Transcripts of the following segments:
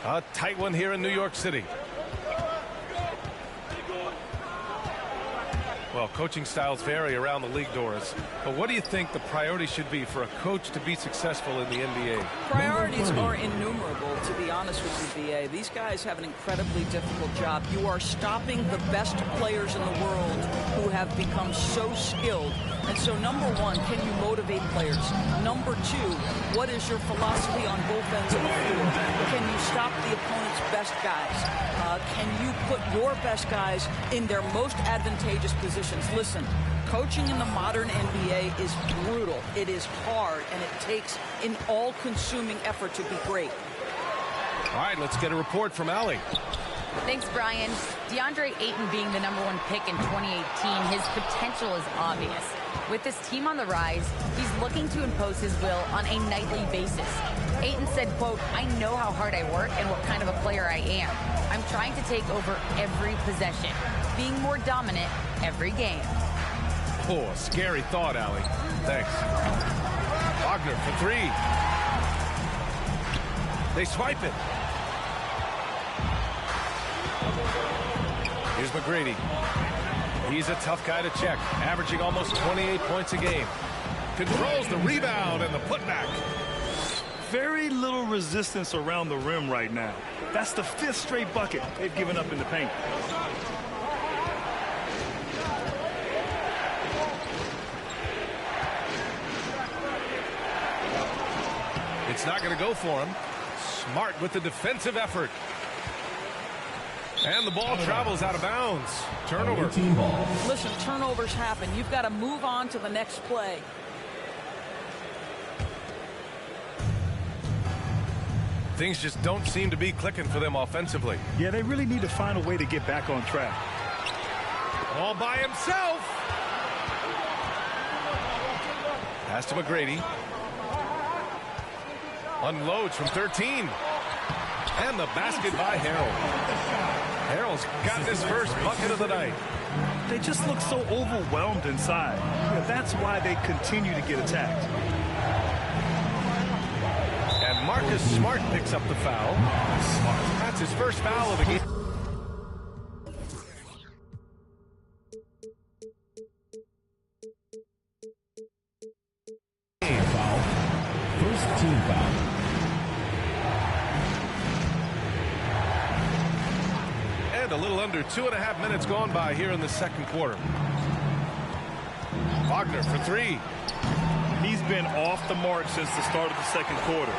A tight one here in New York City. Well, coaching styles vary around the league, Doris. But what do you think the priority should be for a coach to be successful in the NBA? Priorities are innumerable, to be honest with you, B.A. These guys have an incredibly difficult job. You are stopping the best players in the world who have become so skilled. And so, number one, can you motivate players? Number two, what is your philosophy on both ends of the floor? Can you stop the opponent's best guys? Can you put your best guys in their most advantageous positions? Listen, coaching in the modern NBA is brutal. It is hard, and it takes an all-consuming effort to be great. All right, let's get a report from Allie. Thanks, Brian. DeAndre Ayton being the #1 pick in 2018, his potential is obvious. With his team on the rise, he's looking to impose his will on a nightly basis. Ayton said, quote, "I know how hard I work and what kind of a player I am. I'm trying to take over every possession, being more dominant every game." Oh, a scary thought, Allie. Thanks. Wagner for three. They swipe it. Here's McGrady. He's a tough guy to check, averaging almost 28 points a game. Controls the rebound and the putback. Very little resistance around the rim right now. That's the 5th straight bucket they've given up in the paint. It's not going to go for him. Smart with the defensive effort. And the ball travels out of bounds. Turnover. Listen, turnovers happen. You've got to move on to the next play. Things just don't seem to be clicking for them offensively. Yeah, they really need to find a way to get back on track. All by himself. Pass to McGrady. Unloads from 13. And the basket by Harrell. Harrell's got his first bucket of the night. They just look so overwhelmed inside. Yeah, that's why they continue to get attacked. And Marcus Smart picks up the foul. That's his first foul of the game. Foul. First team foul. And a little under 2.5 minutes gone by here in the second quarter. Wagner for three. He's been off the mark since the start of the second quarter.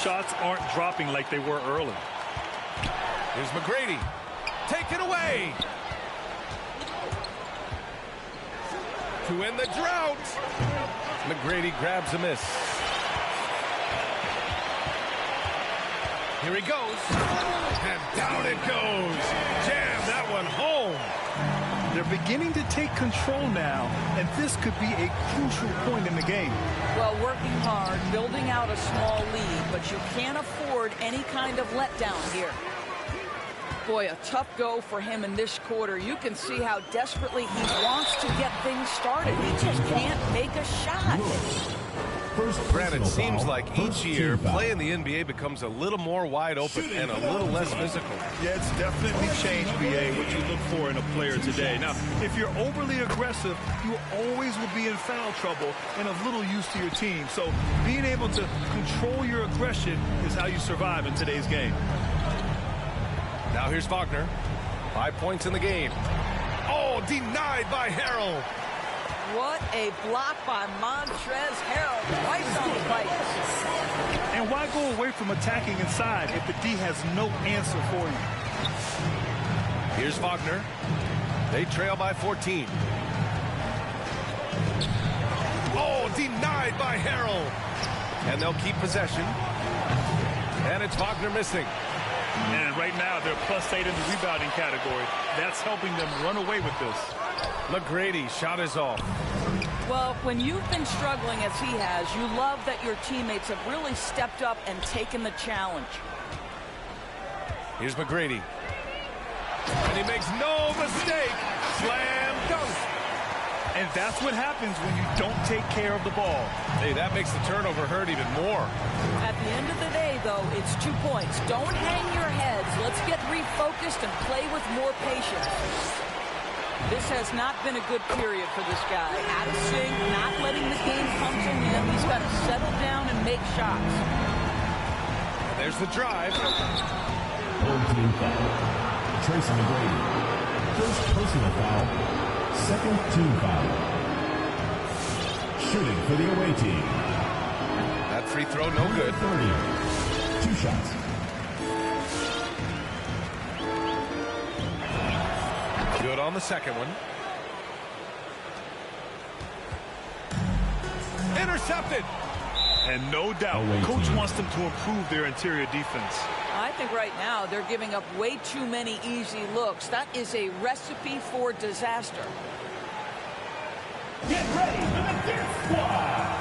Shots aren't dropping like they were early. Here's McGrady. Take it away. To end the drought. McGrady grabs a miss. Here he goes. And down it goes. Jam that one home. They're beginning to take control now, and this could be a crucial point in the game. Well, working hard, building out a small lead, but you can't afford any kind of letdown here. Boy, a tough go for him in this quarter. You can see how desperately he wants to get things started. He just can't make a shot. Granted, it seems like each year play in the NBA becomes a little more wide open and a little less physical. Yeah, it's definitely changed, BA, what you look for in a player today. Now, if you're overly aggressive, you always will be in foul trouble and of little use to your team. So being able to control your aggression is how you survive in today's game. Now here's Wagner. 5 points in the game. Oh, denied by Harrell. What a block by Montrezl Harrell. Twice on the bite. And why go away from attacking inside if the D has no answer for you? Here's Wagner. They trail by 14. Oh, denied by Harrell. And they'll keep possession. And it's Wagner missing. And right now, they're +8 in the rebounding category. That's helping them run away with this. McGrady shot is off. Well, when you've been struggling as he has, you love that your teammates have really stepped up and taken the challenge. Here's McGrady. And he makes no mistake. Slam dunk. And that's what happens when you don't take care of the ball. Hey, that makes the turnover hurt even more. At the end of the day, though, it's 2 points. Don't hang your heads. Let's get refocused and play with more patience. This has not been a good period for this guy. Out of sync, not letting the game come to him. He's got to settle down and make shots. There's the drive. Home team foul. Tracy McGrady. First personal foul. Second team foul. Shooting for the away team. That free throw no good. 30. 2 shots. Good on the second one. Intercepted. And no doubt, Away Coach team. wants them to improve their interior defense. I think right now they're giving up way too many easy looks. That is a recipe for disaster. Get ready for the Death Squad.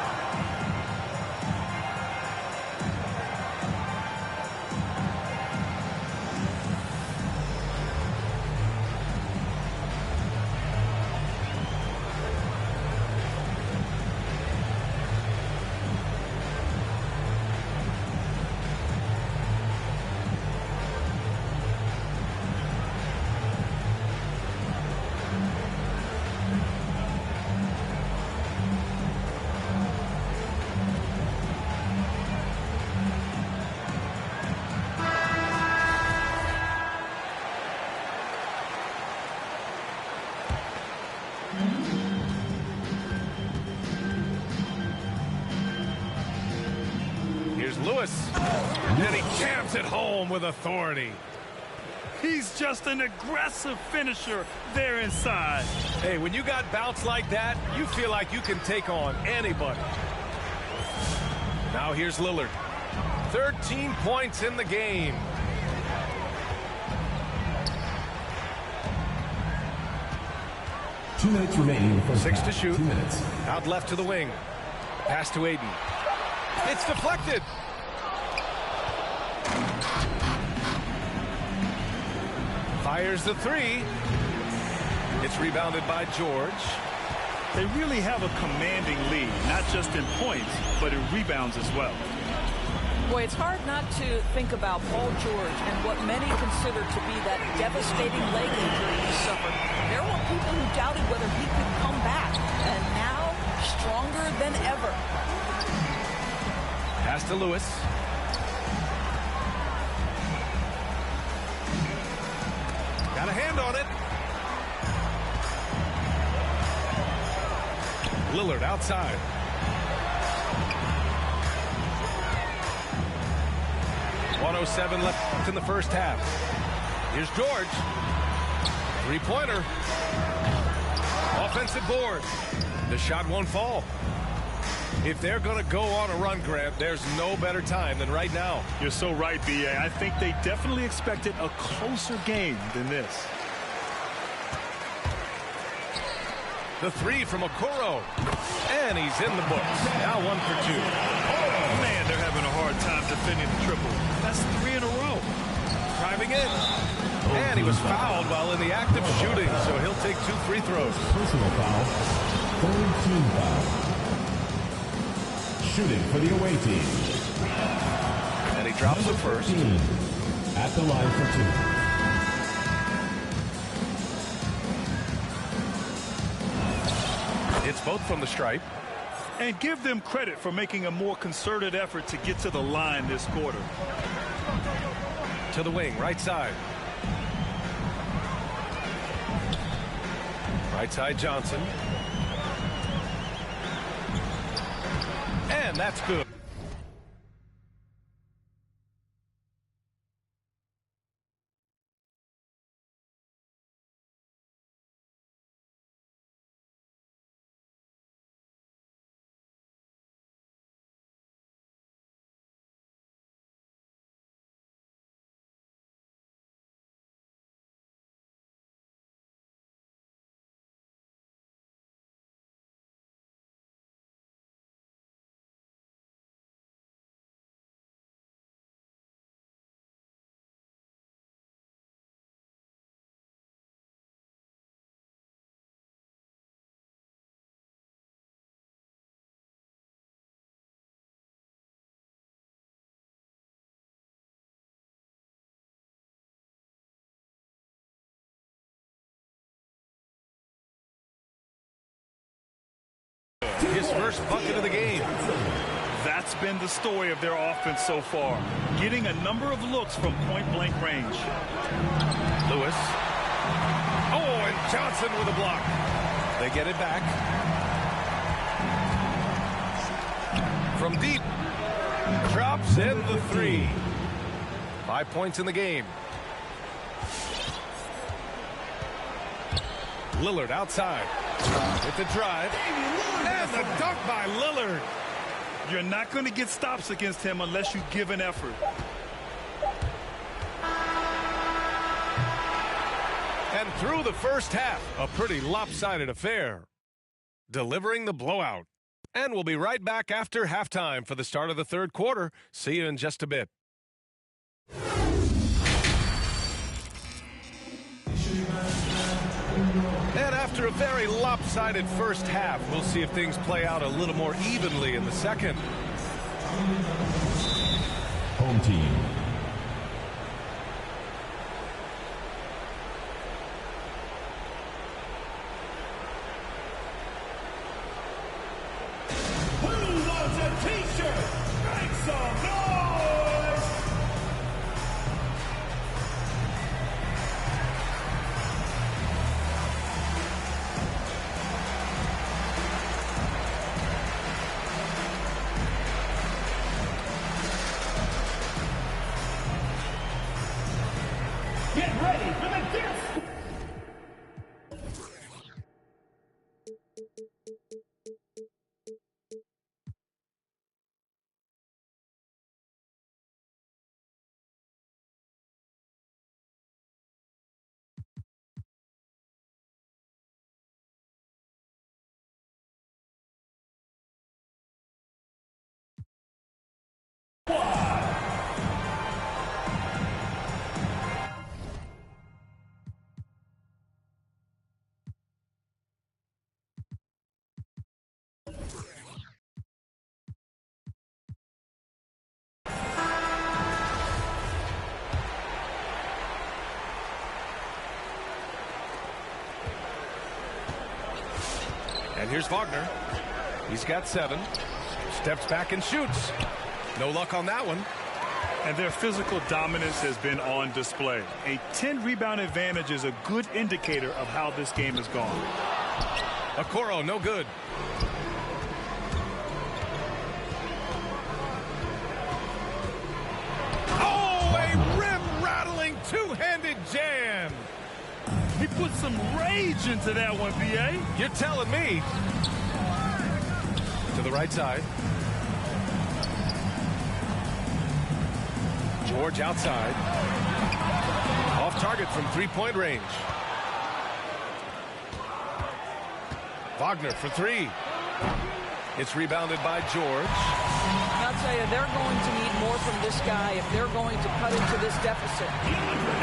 Lewis. And he jams it home with authority. He's just an aggressive finisher there inside. Hey, when you got bounce like that, you feel like you can take on anybody. Now here's Lillard. 13 points in the game. Two minutes remaining in the first 6 half. to shoot. 2 minutes. Out left to the wing. Pass to Aiden. It's deflected. Fires the three. It's rebounded by George. They really have a commanding lead, not just in points, but in rebounds as well. Boy, it's hard not to think about Paul George and what many consider to be that devastating leg injury he suffered. There were people who doubted whether he could come back, and now stronger than ever. Pass to Lewis. Got a hand on it. Lillard outside. .107 left in the first half. Here's George. Three-pointer. Offensive board. The shot won't fall. If they're going to go on a run, Grant, there's no better time than right now. You're so right, B.A. I think they definitely expected a closer game than this. The three from Okoro. And he's in the books. Now 1 for 2. Oh, man, they're having a hard time defending the triple. That's 3 in a row. Driving in. And he was fouled while in the act of shooting, so he'll take 2 free throws. Personal foul. Third team foul. Shooting for the away team. And he drops the first. 13 at the line for 2. It's both from the stripe. And give them credit for making a more concerted effort to get to the line this quarter. To the wing, right side. Right side Johnson. And that's good. first bucket of the game. That's been the story of their offense so far, getting a number of looks from point-blank range. Lewis. Oh, and Johnson with a block. They get it back. From deep. Drops in the three. 5 points in the game. Lillard outside with the drive. And the dunk by Lillard. You're not going to get stops against him unless you give an effort. And through the first half, a pretty lopsided affair. Delivering the blowout. And we'll be right back after halftime for the start of the third quarter. See you in just a bit. And after a very lopsided first half, we'll see if things play out a little more evenly in the second. Home team. Who wants a t-shirt? Make some noise! Get ready for the dance! And here's Wagner. He's got 7. Steps back and shoots. No luck on that one. And their physical dominance has been on display. A 10-rebound advantage is a good indicator of how this game has gone. Okoro, no good. Oh, a rim-rattling two-handed jam. He put some rage into that one, B.A. You're telling me. To the right side. George outside. Off target from three-point range. Wagner for 3. It's rebounded by George. I'll tell you, they're going to need more from this guy if they're going to cut into this deficit.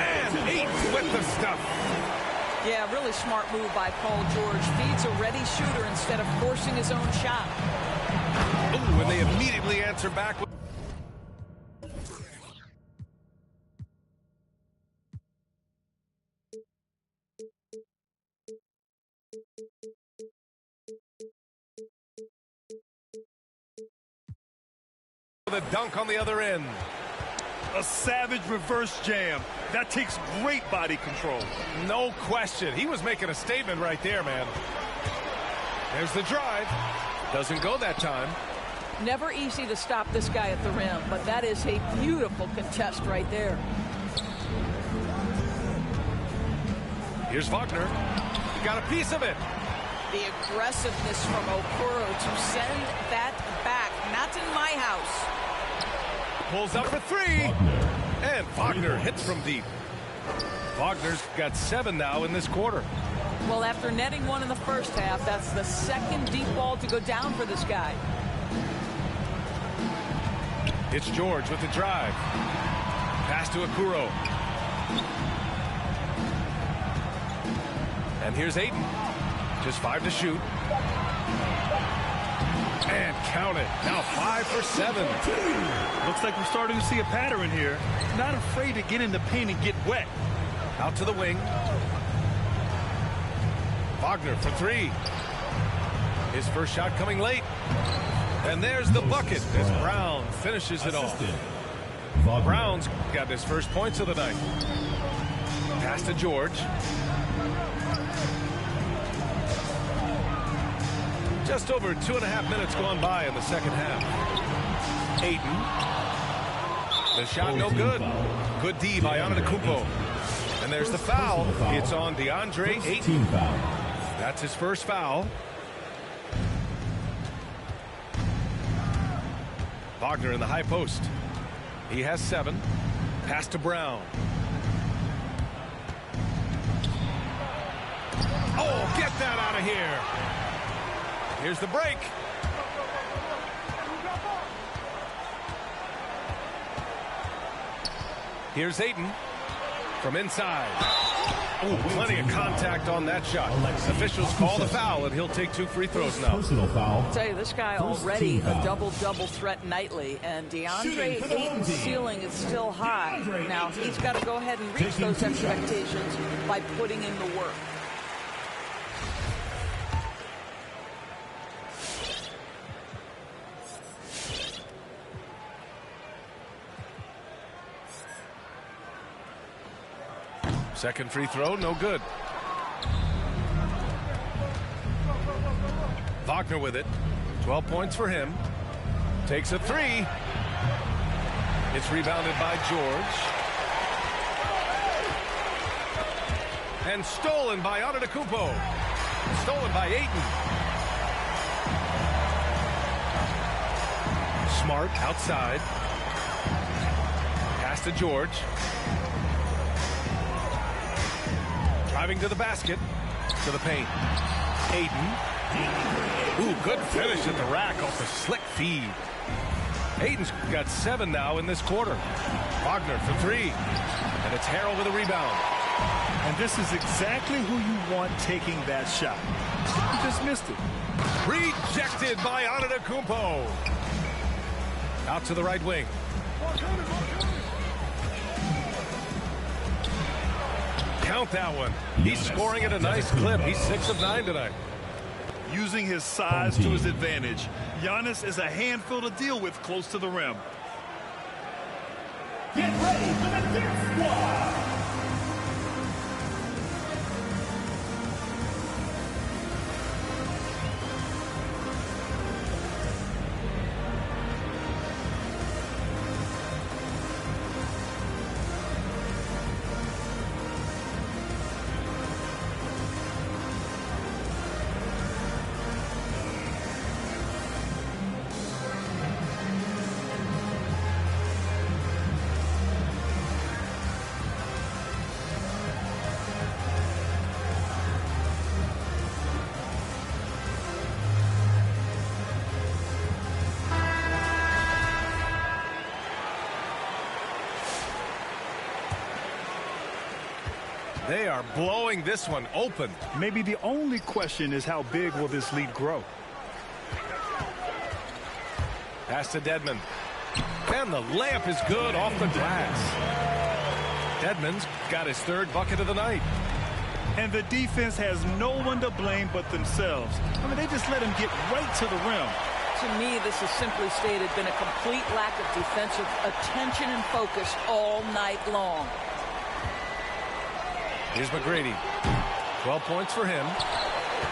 And eats with the stuff. Yeah, really smart move by Paul George. Feeds a ready shooter instead of forcing his own shot. Ooh, and they immediately answer back with the dunk on the other end. A savage reverse jam. That takes great body control. No question. He was making a statement right there, man. There's the drive. Doesn't go that time. Never easy to stop this guy at the rim, but that is a beautiful contest right there. Here's Wagner. He got a piece of it. The aggressiveness from Okoro to send that back. Not in my house. Pulls up for 3. And Wagner hits from deep. Wagner's got 7 now in this quarter. Well, after netting 1 in the first half, that's the second deep ball to go down for this guy. It's George with the drive. Pass to Okoro. And here's Ayton. Just 5 to shoot. And count it. Now 5 for 7. Looks like we're starting to see a pattern here. Not afraid to get in the paint and get wet. Out to the wing. Wagner for 3. His first shot coming late. And there's the bucket as Brown finishes it off. Brown's got his first points of the night. Pass to George. Just over 2.5 minutes gone by in the second half. Ayton. The shot no good. Good D by Antetokounmpo. And there's the foul. It's on DeAndre Ayton. That's his first foul. Wagner in the high post. He has 7. Pass to Brown. Oh, get that out of here. Here's the break. Here's Ayton from inside. Oh, plenty of contact on that shot. Officials call the foul, and he'll take 2 free throws now. Personal foul. I'll tell you, this guy already a double-double threat nightly, and DeAndre Ayton's ceiling is still high. Now, he's got to go ahead and reach those expectations by putting in the work. Second free throw, no good. Wagner with it. 12 points for him. Takes a 3. It's rebounded by George. And stolen by Antetokounmpo. Stolen by Ayton. Smart outside. Pass to George. Driving to the basket, to the paint. Ayton. Ooh, good finish at the rack off the slick feed. Ayton's got 7 now in this quarter. Wagner for 3. And it's Harrell with a rebound. And this is exactly who you want taking that shot. You just missed it. Rejected by Antetokounmpo. Out to the right wing. Count that one. He's scoring at a nice clip. He's 6 of 9 tonight. Using his size to his advantage. Giannis is a handful to deal with close to the rim. Get ready for the Death Squad. They are blowing this one open. Maybe the only question is how big will this lead grow? Pass to Dedmon. And the layup is good off the glass. Dedmon's got his 3rd bucket of the night. And the defense has no one to blame but themselves. I mean, they just let him get right to the rim. To me, this has simply stated been a complete lack of defensive attention and focus all night long. Here's McGrady. 12 points for him.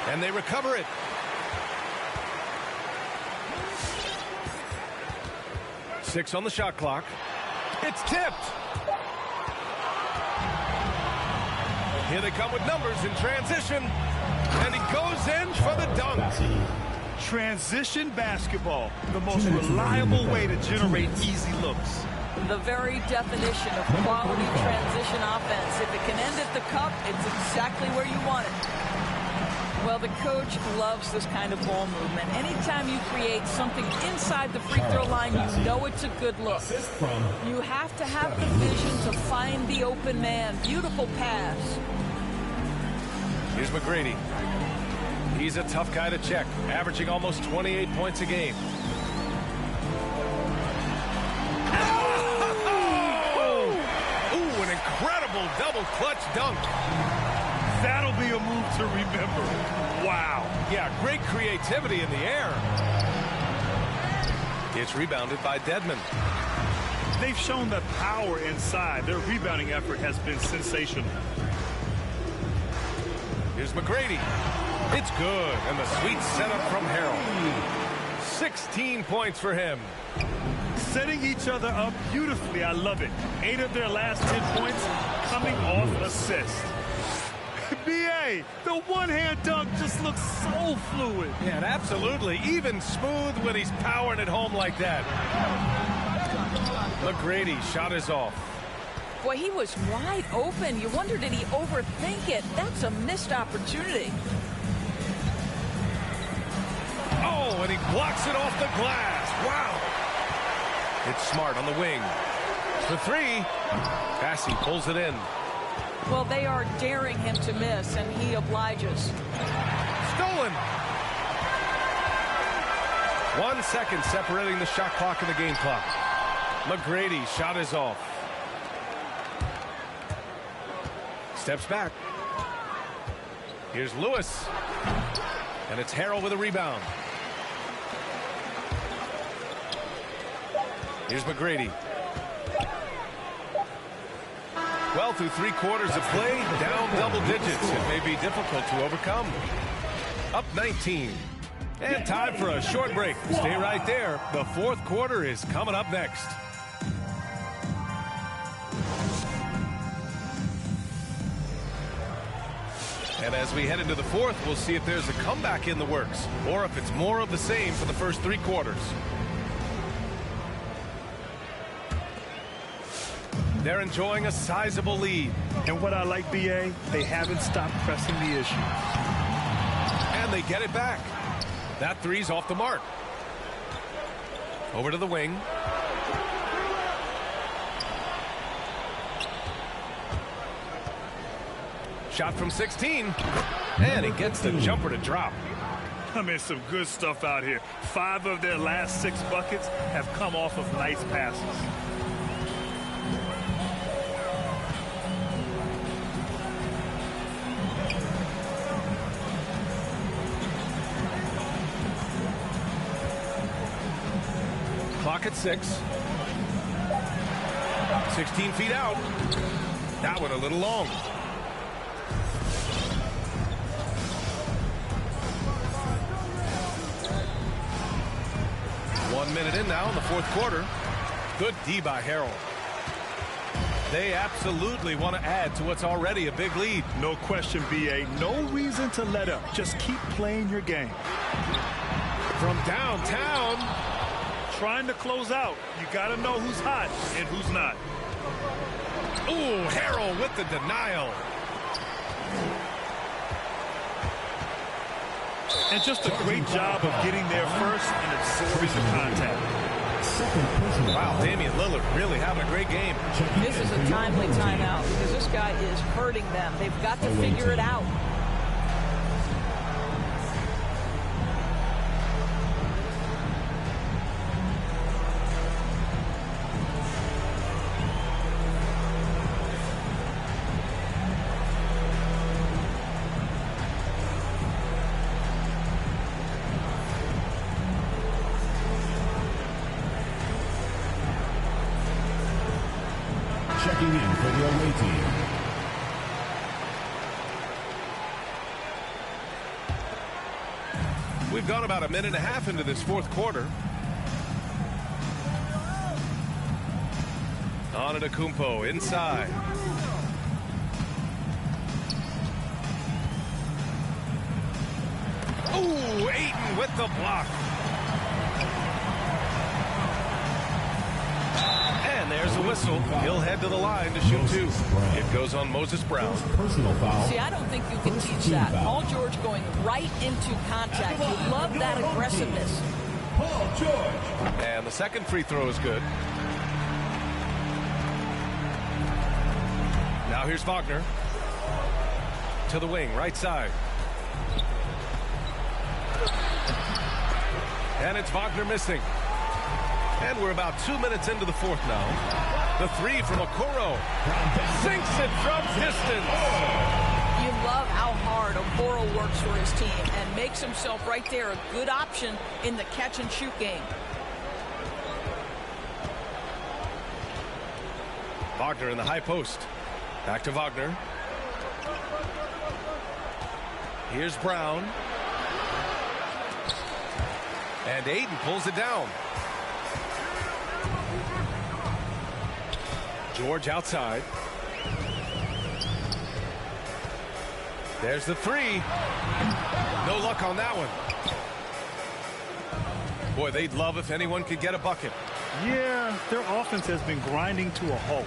And they recover it. Six on the shot clock. It's tipped. Here they come with numbers in transition. And he goes in for the dunk. Transition basketball, the most reliable way to generate easy looks. The very definition of quality transition offense. If it can end at the cup, it's exactly where you want it. Well, the coach loves this kind of ball movement. Anytime you create something inside the free throw line, you know it's a good look. You have to have the vision to find the open man. Beautiful pass. Here's McGrady. He's a tough guy to check, averaging almost 28 points a game. Ooh, an incredible double clutch dunk. That'll be a move to remember. Wow. Yeah, great creativity in the air. It's rebounded by Dedmon. They've shown the power inside. Their rebounding effort has been sensational. Here's McGrady. It's good, and the sweet setup from Harrell. 16 points for him. Setting each other up beautifully. I love it. 8 of their last 10 points coming off assist. B.A., the one-hand dunk just looks so fluid. Yeah, and absolutely. Even smooth when he's powering it home like that. McGrady shot is off. Boy, he was wide open. You wonder, did he overthink it? That's a missed opportunity. Oh, and he blocks it off the glass. Wow. It's Smart on the wing. For 3. Passy pulls it in. Well, they are daring him to miss, and he obliges. Stolen. 1 second separating the shot clock and the game clock. McGrady shot is off. Steps back. Here's Lewis. And it's Harrell with a rebound. Here's McGrady. Well, through 3 quarters of play, down double digits. It may be difficult to overcome. Up 19. And time for a short break. Stay right there. The 4th quarter is coming up next. And as we head into the 4th, we'll see if there's a comeback in the works or if it's more of the same for the first 3 quarters. They're enjoying a sizable lead. And what I like, B.A., they haven't stopped pressing the issue. And they get it back. That 3's off the mark. Over to the wing. Shot from 16. And he gets the jumper to drop. I mean, some good stuff out here. 5 of their last 6 buckets have come off of nice passes. Clock at 6. 16 feet out. That one a little long. One minute in now in the 4th quarter. Good D by Harrell. They absolutely want to add to what's already a big lead. No question, B.A. No reason to let up. Just keep playing your game. From downtown. Trying to close out. You got to know who's hot and who's not. Ooh, Harrell with the denial. And just a great job of getting there first and absorbing the contact. Wow, Damian Lillard really having a great game. This is a timely timeout because this guy is hurting them. They've got to figure it out. Checking in for the away team. We've gone about a minute and a half into this 4th quarter. Antetokounmpo inside. Ooh, Ayton with the block. And there's a whistle. He'll head to the line to shoot 2. It goes on Moses Brown. Personal foul. See, I don't think you can teach that. Paul George going right into contact. You love that aggressiveness. Paul George. And the second free throw is good. Now here's Wagner. To the wing, right side. And it's Wagner missing. And we're about 2 minutes into the 4th now. The 3 from Okoro. Sinks it from distance. You love how hard Okoro works for his team and makes himself right there a good option in the catch-and-shoot game. Wagner in the high post. Back to Wagner. Here's Brown. And Ayton pulls it down. George outside. There's the three. No luck on that one. Boy, they'd love if anyone could get a bucket. Yeah, their offense has been grinding to a halt.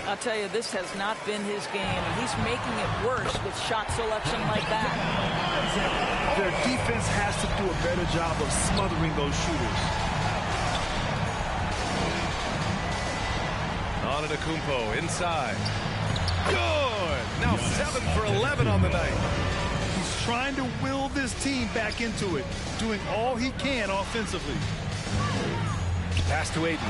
I'll tell you, this has not been his game. He's making it worse with shot selection like that. Their defense has to do a better job of smothering those shooters. Antetokounmpo inside. Good! Now 7 for 11 on the night. He's trying to will this team back into it, doing all he can offensively. Pass to Ayton.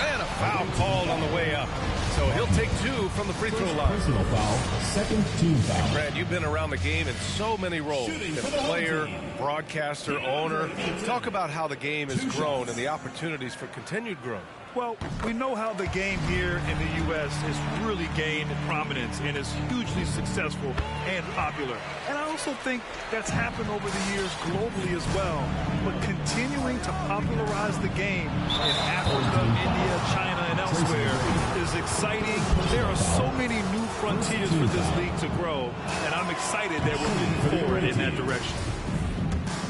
And a foul called on the way up. So he'll take 2 from the free throw line. Personal foul, second team foul. Brad, you've been around the game in so many roles. As player, broadcaster, owner. Talk about how the game has grown and the opportunities for continued growth. Well, we know how the game here in the U.S. has really gained prominence and is hugely successful and popular. And I also think that's happened over the years globally as well. But continuing to popularize the game in Africa, India, China, and elsewhere is exciting. There are so many new frontiers for this league to grow, and I'm excited that we're moving forward in that direction.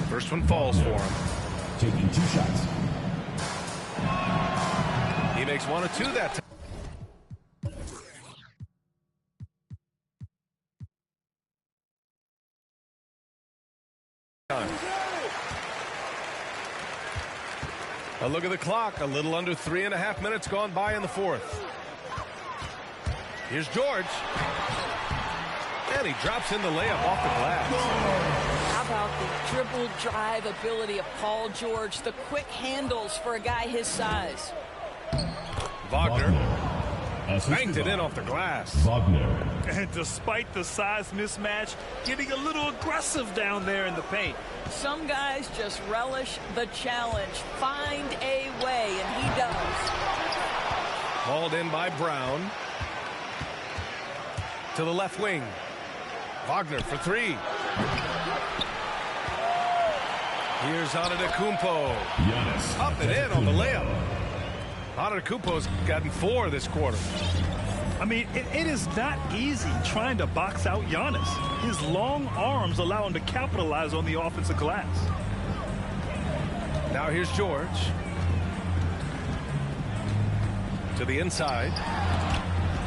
First one falls for him. Taking 2 shots. He makes 1 or 2 that time. A look at the clock. A little under 3.5 minutes gone by in the fourth. Here's George. And he drops in the layup off the glass. How about the dribble drive ability of Paul George? The quick handles for a guy his size. Wagner banked it in off the glass. Wagner. And despite the size mismatch, getting a little aggressive down there in the paint. Some guys just relish the challenge. Find a way, and he does. Hauled in by Brown. To the left wing. Wagner for 3. Here's Antetokounmpo. Giannis. Up and in on the layup. Antetokounmpo's gotten 4 this quarter. I mean, it is not easy trying to box out Giannis. His long arms allow him to capitalize on the offensive glass. Now here's George. To the inside.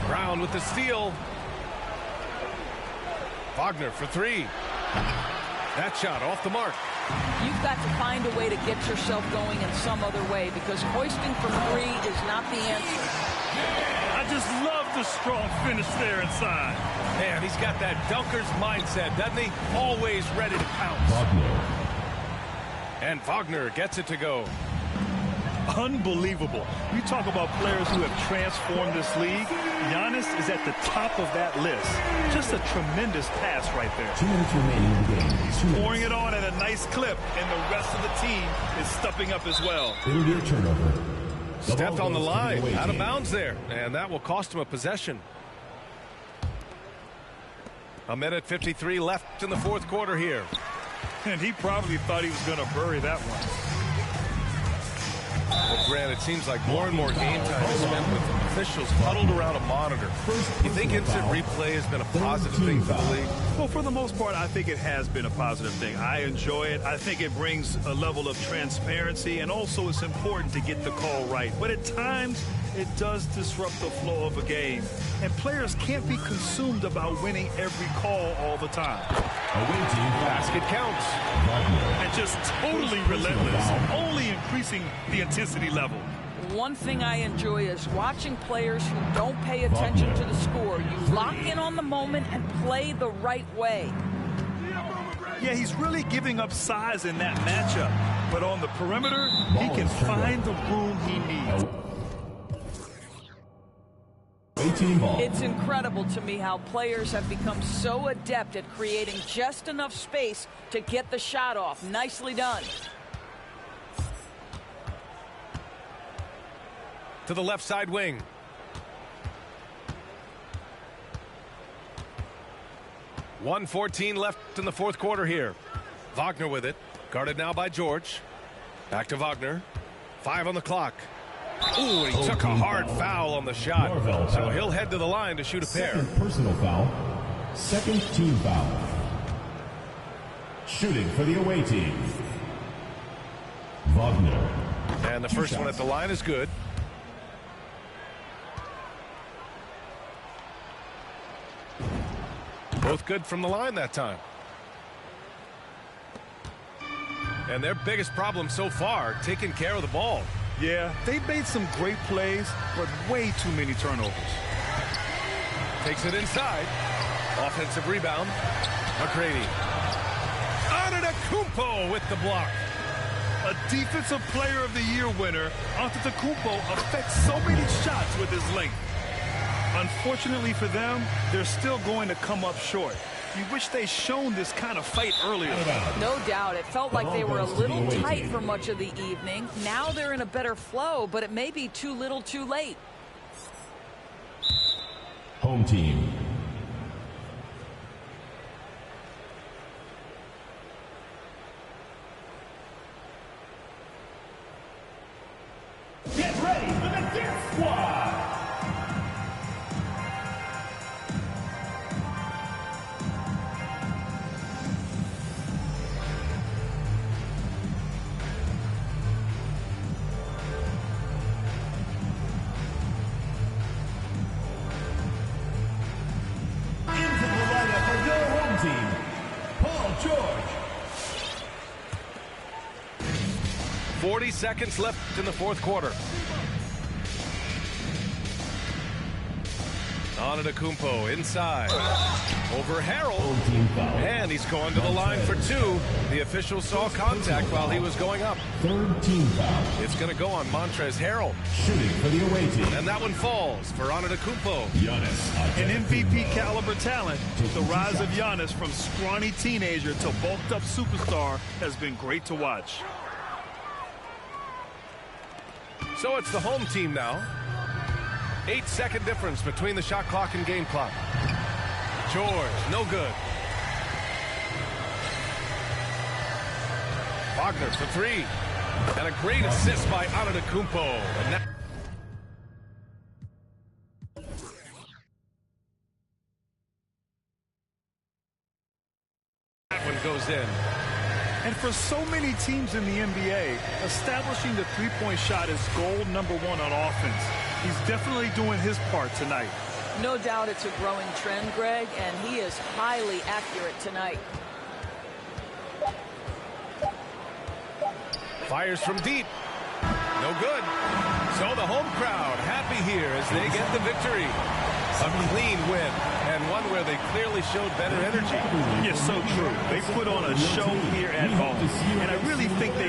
Brown with the steal. Wagner for 3. That shot off the mark. You've got to find a way to get yourself going in some other way, because hoisting from 3 is not the answer. I just love the strong finish there inside. Man, he's got that dunker's mindset, doesn't he? Always ready to pounce. Wagner. And Wagner gets it to go. Unbelievable. You talk about players who have transformed this league. Giannis is at the top of that list. Just a tremendous pass right there. 2 minutes remaining in the game. 2 minutes. Pouring it on at a nice clip, and the rest of the team is stepping up as well. It'll be a turnover. The Stepped ball on the goes to line, away out of team. bounds there, and that will cost him a possession. 1:53 left in the fourth quarter here. And he probably thought he was going to bury that one. Well, Grant, it seems like more and more game time is spent with officials huddled around a monitor. You think instant replay has been a positive thing for the league? Well, for the most part, I think it has been a positive thing. I enjoy it. I think it brings a level of transparency, and also it's important to get the call right. But at times, it does disrupt the flow of a game. And players can't be consumed about winning every call all the time. Away team Basket counts. Wagner. And just totally relentless, only increasing the intensity level. One thing I enjoy is watching players who don't pay attention to the score. You lock in on the moment and play the right way. Yeah, he's really giving up size in that matchup. But on the perimeter, he can find the room he needs. Away team ball. It's incredible to me how players have become so adept at creating just enough space to get the shot off. Nicely done. To the left side wing. .114 left in the fourth quarter here. Wagner with it. Guarded now by George. Back to Wagner. 5 on the clock. Ooh, he took a hard foul on the shot. So he'll head to the line to shoot a pair. Second personal foul. Second team foul. Shooting for the away team. Wagner. And the first one at the line is good. Both good from the line that time. And their biggest problem so far, taking care of the ball. Yeah, they've made some great plays, but way too many turnovers. Takes it inside. Offensive rebound. McGrady. Antetokounmpo with the block. A Defensive Player of the Year winner, Antetokounmpo affects so many shots with his length. Unfortunately for them, they're still going to come up short. You wish they'd shown this kind of fight earlier. No doubt. It felt like they were a little tight for much of the evening. Now they're in a better flow, but it may be too little too late. Home team. Get ready for the Death Squad. Into the lineup for your home team, Paul George. 40 seconds left in the fourth quarter. Antetokounmpo inside. Over Harrell. And he's going to the line for 2. The official saw contact while he was going up. Third team foul. It's going to go on Montrezl Harrell. Shooting for the away team. And that one falls for Antetokounmpo. Giannis. An MVP caliber talent, the rise of Giannis from scrawny teenager to bulked up superstar has been great to watch. So it's the home team now. 8-second difference between the shot clock and game clock. George, no good. Wagner for 3. And a great assist by Antetokounmpo. And that one goes in. And for so many teams in the NBA, establishing the three-point shot is goal number 1 on offense. He's definitely doing his part tonight. No doubt it's a growing trend, Greg, and he is highly accurate tonight. Fires from deep. No good. So the home crowd happy here as they get the victory. A clean win, and one where they clearly showed better energy. Yes, so true. They put on a show here at home, and I really think they